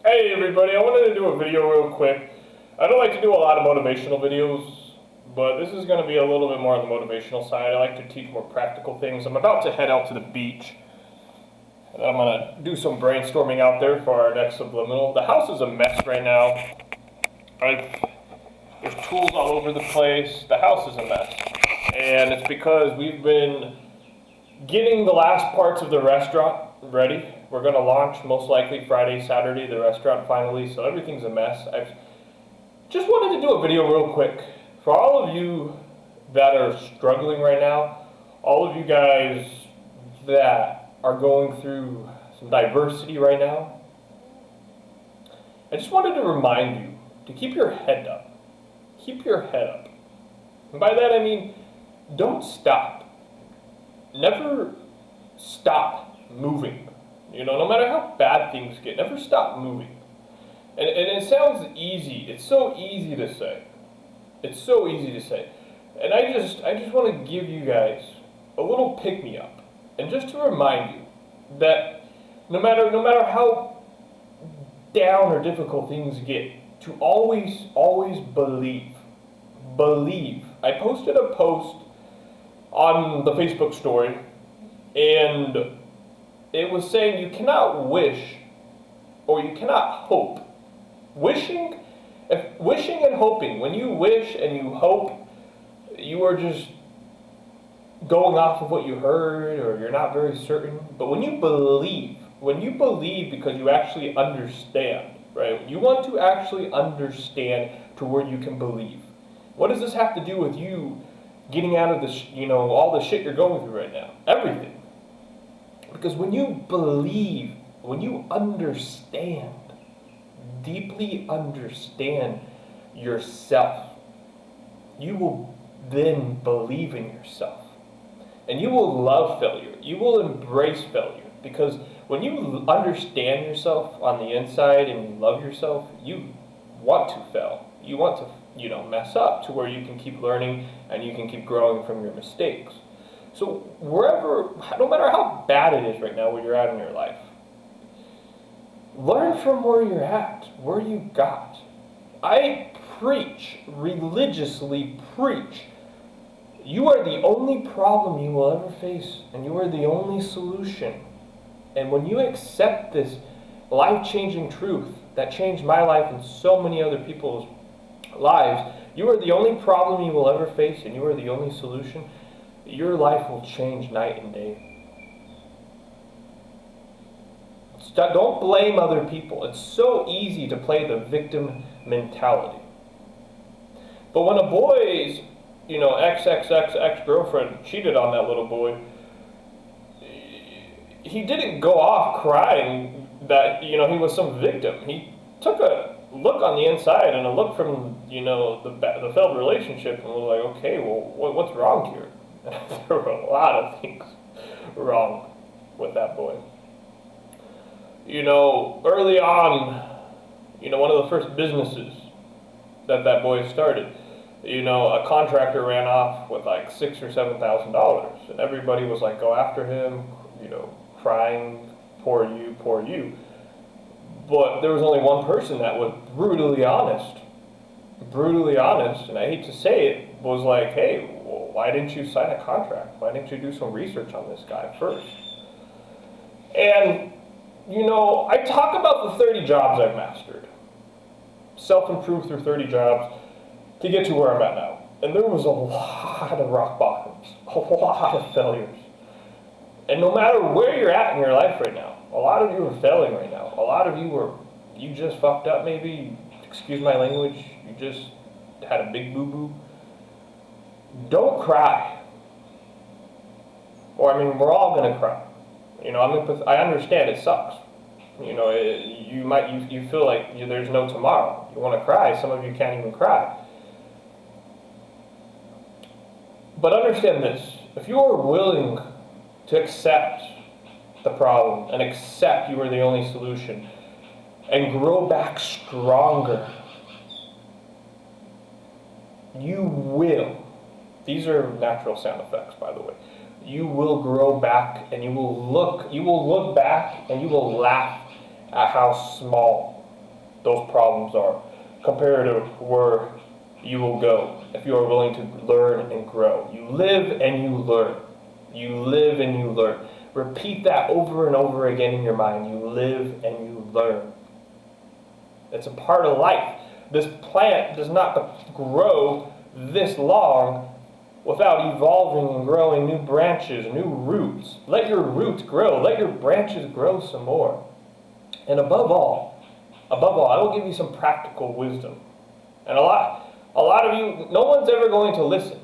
Hey everybody, I wanted to do a video real quick. I don't like to do a lot of motivational videos, but this is going to be a little bit more on the motivational side. I like to teach more practical things. I'm about to head out to the beach, and I'm going to do some brainstorming out there for our next subliminal. The house is a mess right now. There's tools all over the place. The house is a mess, and it's because we've been getting the last parts of the restaurant ready. We're going to launch most likely Friday, Saturday, the restaurant finally, so everything's a mess. I just wanted to do a video real quick. For all of you that are struggling right now, all of you guys that are going through some diversity right now, I just wanted to remind you to keep your head up. Keep your head up. And by that I mean, don't stop. Never stop moving. You know, no matter how bad things get, never stop moving. And it sounds easy. It's so easy to say. It's so easy to say. And I just want to give you guys a little pick-me-up. And just to remind you that no matter how down or difficult things get, to always believe. Believe. I posted a post on the Facebook story, and it was saying you cannot wish or you cannot hope. Wishing and hoping, when you wish and you hope, you are just going off of what you heard or you're not very certain. But when you believe because you actually understand, right? You want to actually understand to where you can believe. What does this have to do with you getting out of this, all the shit you're going through right now? Everything. Because when you believe, when you understand, deeply understand yourself, you will then believe in yourself. And you will love failure. You will embrace failure. Because when you understand yourself on the inside and you love yourself, you want to fail. You want to, mess up to where you can keep learning and you can keep growing from your mistakes. So no matter how bad it is right now where you're at in your life, learn from where you're at, where you got. I religiously preach, you are the only problem you will ever face, and you are the only solution. And when you accept this life-changing truth that changed my life and so many other people's lives, you are the only problem you will ever face, and you are the only solution. Your life will change night and day. Don't blame other people. It's so easy to play the victim mentality. But when a boy's, ex-girlfriend cheated on that little boy, he didn't go off crying that, he was some victim. He took a look on the inside and a look from, the failed relationship and was like, okay, well, what's wrong here? There were a lot of things wrong with that boy. Early on, one of the first businesses that boy started, a contractor ran off with like $6,000 or $7,000, and everybody was like, go after him, crying, poor you. But there was only one person that was brutally honest, and I hate to say it, was like, hey, well, why didn't you sign a contract? Why didn't you do some research on this guy first? And, I talk about the 30 jobs I've mastered. Self-improve through 30 jobs to get to where I'm at now. And there was a lot of rock bottoms, a lot of failures. And no matter where you're at in your life right now, a lot of you are failing right now. A lot of you just fucked up maybe, excuse my language, you just had a big boo-boo. Don't cry. Or, we're all going to cry. I understand it sucks. You feel like there's no tomorrow. You want to cry. Some of you can't even cry. But understand this. If you are willing to accept the problem and accept you are the only solution and grow back stronger, you will. These are natural sound effects, by the way. You will grow back, and you will look back and you will laugh at how small those problems are, compared to where you will go if you are willing to learn and grow. You live and you learn. You live and you learn. Repeat that over and over again in your mind. You live and you learn. It's a part of life. This plant does not grow this long without evolving and growing new branches, new roots. Let your roots grow. Let your branches grow some more. And above all, I will give you some practical wisdom. And a lot of you, no one's ever going to listen.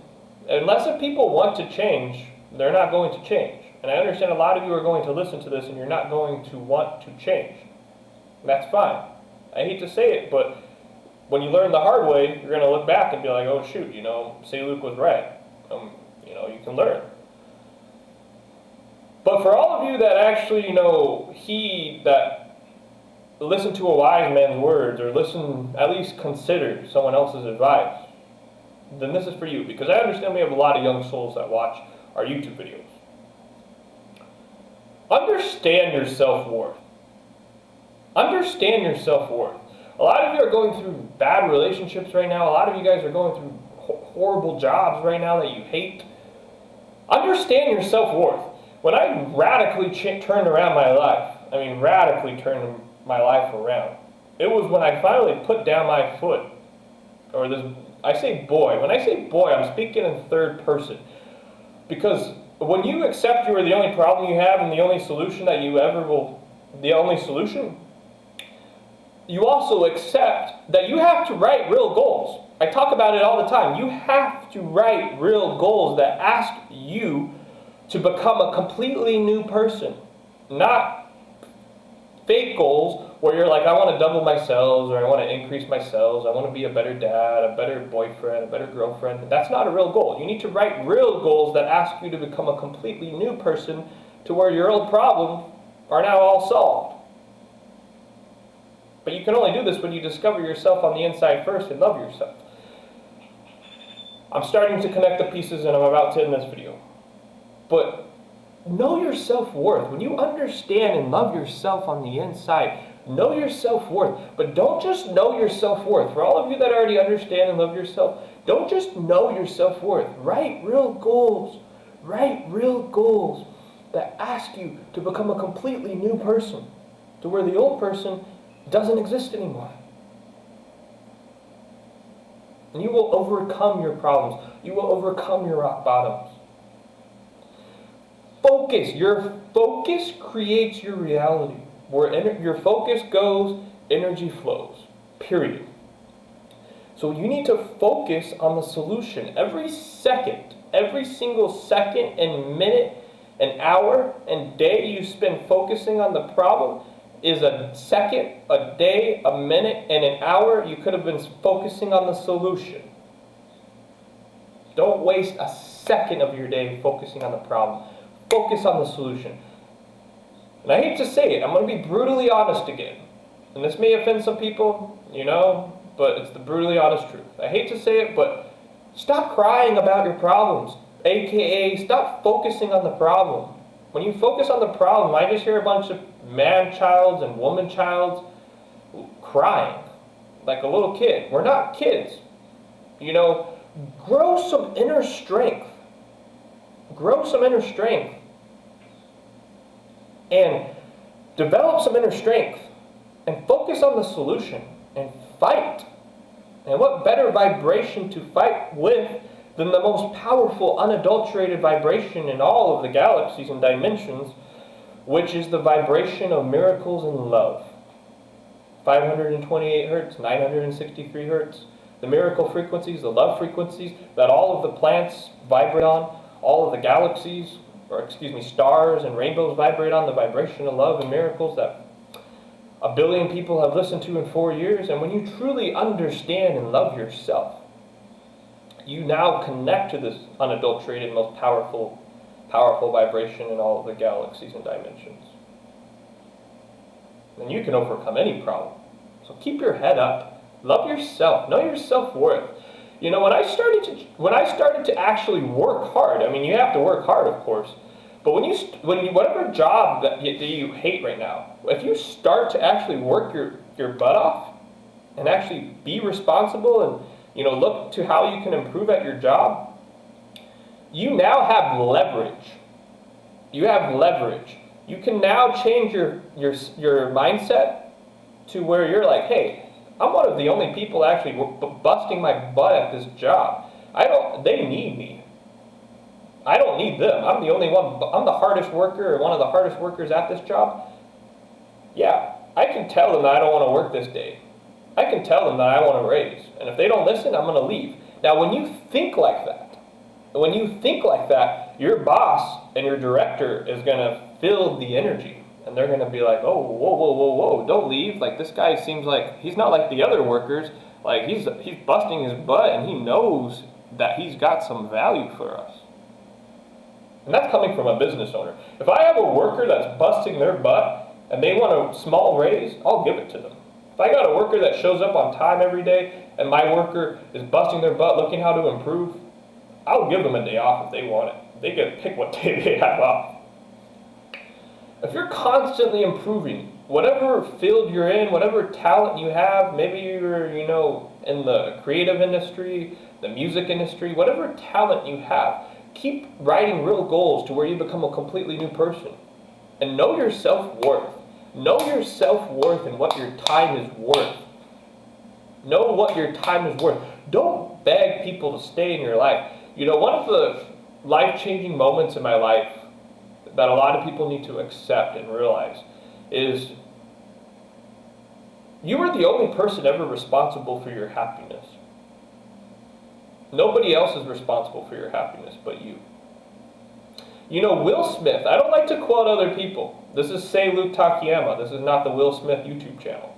Unless if people want to change, they're not going to change. And I understand a lot of you are going to listen to this and you're not going to want to change. That's fine. I hate to say it, but when you learn the hard way, you're going to look back and be like, oh shoot, Seiluke was right. You can learn. But for all of you that actually, that listen to a wise man's words, or at least consider someone else's advice, then this is for you. Because I understand we have a lot of young souls that watch our YouTube videos. Understand your self-worth. Understand your self-worth. A lot of you are going through bad relationships right now. A lot of you guys are going through horrible jobs right now that you hate. Understand your self-worth. When I radically turned around my life, radically turned my life around, it was when I finally put down my foot. I say boy. When I say boy, I'm speaking in third person. Because when you accept you are the only problem you have and the only solution that you ever will, the only solution, you also accept that you have to write real goals. I talk about it all the time. You have to write real goals that ask you to become a completely new person. Not fake goals where you're like, I want to double my sales, or I want to increase my sales, I want to be a better dad, a better boyfriend, a better girlfriend. That's not a real goal. You need to write real goals that ask you to become a completely new person to where your old problems are now all solved. But you can only do this when you discover yourself on the inside first and love yourself. I'm starting to connect the pieces and I'm about to end this video. But know your self-worth. When you understand and love yourself on the inside, know your self-worth. But don't just know your self-worth. For all of you that already understand and love yourself, don't just know your self-worth. Write real goals. Write real goals that ask you to become a completely new person, to where the old person doesn't exist anymore. And you will overcome your problems. You will overcome your rock bottoms. Focus. Your focus creates your reality. Where your focus goes, energy flows. Period. So you need to focus on the solution. Every second, every single second and minute and hour and day you spend focusing on the problem is a second, a day, a minute, and an hour you could have been focusing on the solution. Don't waste a second of your day focusing on the problem. Focus on the solution. And I hate to say it, I'm going to be brutally honest again. And this may offend some people, but it's the brutally honest truth. I hate to say it, but stop crying about your problems. AKA, stop focusing on the problem. When you focus on the problem, I just hear a bunch of man-childs and woman-childs crying like a little kid. We're not kids. Grow some inner strength. Grow some inner strength. And develop some inner strength. And focus on the solution. And fight. And what better vibration to fight with than the most powerful, unadulterated vibration in all of the galaxies and dimensions, which is the vibration of miracles and love. 528 hertz, 963 hertz. The miracle frequencies, the love frequencies that all of the planets vibrate on, all of the galaxies, stars and rainbows vibrate on, the vibration of love and miracles that 1 billion people have listened to in 4 years. And when you truly understand and love yourself, you now connect to this unadulterated, most powerful vibration in all of the galaxies and dimensions. And you can overcome any problem. So keep your head up. Love yourself. Know your self-worth. When I started to actually work hard, you have to work hard, of course. But whatever job that you hate right now, if you start to actually work your butt off, and actually be responsible and, look to how you can improve at your job, you now have leverage. You have leverage. You can now change your mindset to where you're like, hey, I'm one of the only people actually busting my butt at this job. They need me. I don't need them. I'm the only one. I'm the hardest worker, or one of the hardest workers at this job. Yeah, I can tell them that I don't want to work this day. I can tell them that I want a raise. And if they don't listen, I'm going to leave. Now, when you think like that, your boss and your director is going to feel the energy. And they're going to be like, oh, whoa, don't leave. Like, this guy seems like, he's not like the other workers. Like, he's busting his butt, and he knows that he's got some value for us. And that's coming from a business owner. If I have a worker that's busting their butt, and they want a small raise, I'll give it to them. If I got a worker that shows up on time every day, and my worker is busting their butt looking how to improve, I'll give them a day off if they want it. They get to pick what day they have off. If you're constantly improving, whatever field you're in, whatever talent you have, maybe you're, in the creative industry, the music industry, whatever talent you have, keep writing real goals to where you become a completely new person. And know your self-worth. Know your self-worth and what your time is worth. Know what your time is worth. Don't beg people to stay in your life. One of the life-changing moments in my life that a lot of people need to accept and realize is you are the only person ever responsible for your happiness. Nobody else is responsible for your happiness but you. Will Smith, I don't like to quote other people. This is Seiluke Takeyama. This is not the Will Smith YouTube channel.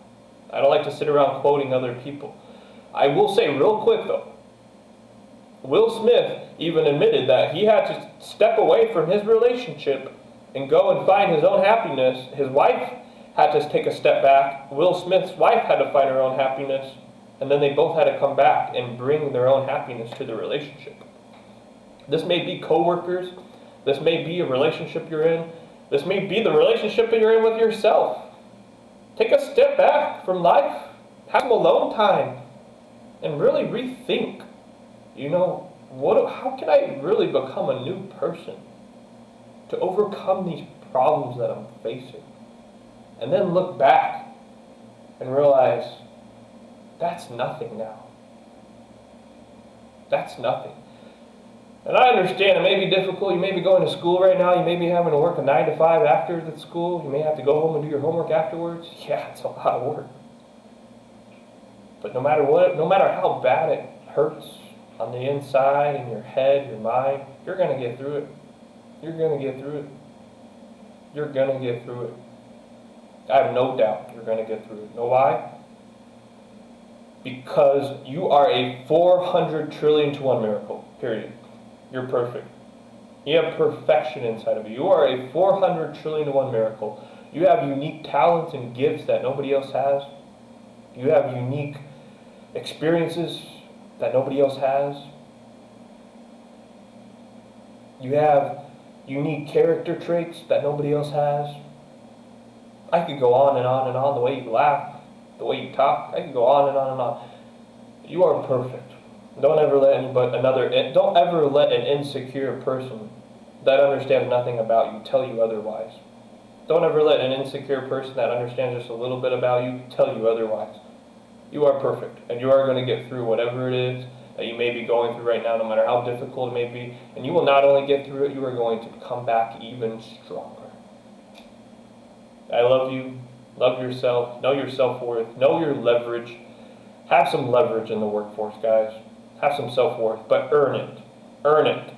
I don't like to sit around quoting other people. I will say real quick though, Will Smith even admitted that he had to step away from his relationship and go and find his own happiness. His wife had to take a step back. Will Smith's wife had to find her own happiness. And then they both had to come back and bring their own happiness to the relationship. This may be coworkers. This may be a relationship you're in. This may be the relationship that you're in with yourself. Take a step back from life. Have some alone time. And really rethink. How can I really become a new person to overcome these problems that I'm facing? And then look back and realize that's nothing now. That's nothing. And I understand it may be difficult. You may be going to school right now. You may be having to work a 9 to 5 after the school. You may have to go home and do your homework afterwards. Yeah, it's a lot of work. But no matter what, no matter how bad it hurts on the inside, in your head, your mind, you're going to get through it. You're going to get through it. You're going to get through it. I have no doubt you're going to get through it. Know why? Because you are a 400 trillion to 1 miracle, period. You're perfect. You have perfection inside of you. You are a 400 trillion to 1 miracle. You have unique talents and gifts that nobody else has. You have unique experiences that nobody else has. You have unique character traits that nobody else has. I could go on and on and on. The way you laugh, the way you talk, I could go on and on and on. You are perfect. Don't ever let an insecure person that understands nothing about you tell you otherwise. Don't ever let an insecure person that understands just a little bit about you tell you otherwise. You are perfect, and you are going to get through whatever it is that you may be going through right now, no matter how difficult it may be. And you will not only get through it, you are going to come back even stronger. I love you. Love yourself. Know your self-worth. Know your leverage. Have some leverage in the workforce, guys. Have some self-worth, but earn it. Earn it.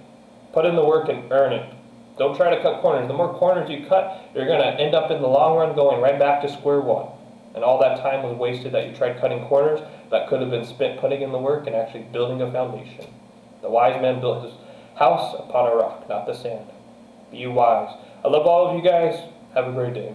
Put in the work and earn it. Don't try to cut corners. The more corners you cut, you're going to end up in the long run going right back to square one. And all that time was wasted that you tried cutting corners that could have been spent putting in the work and actually building a foundation. The wise man built his house upon a rock, not the sand. Be wise. I love all of you guys. Have a great day.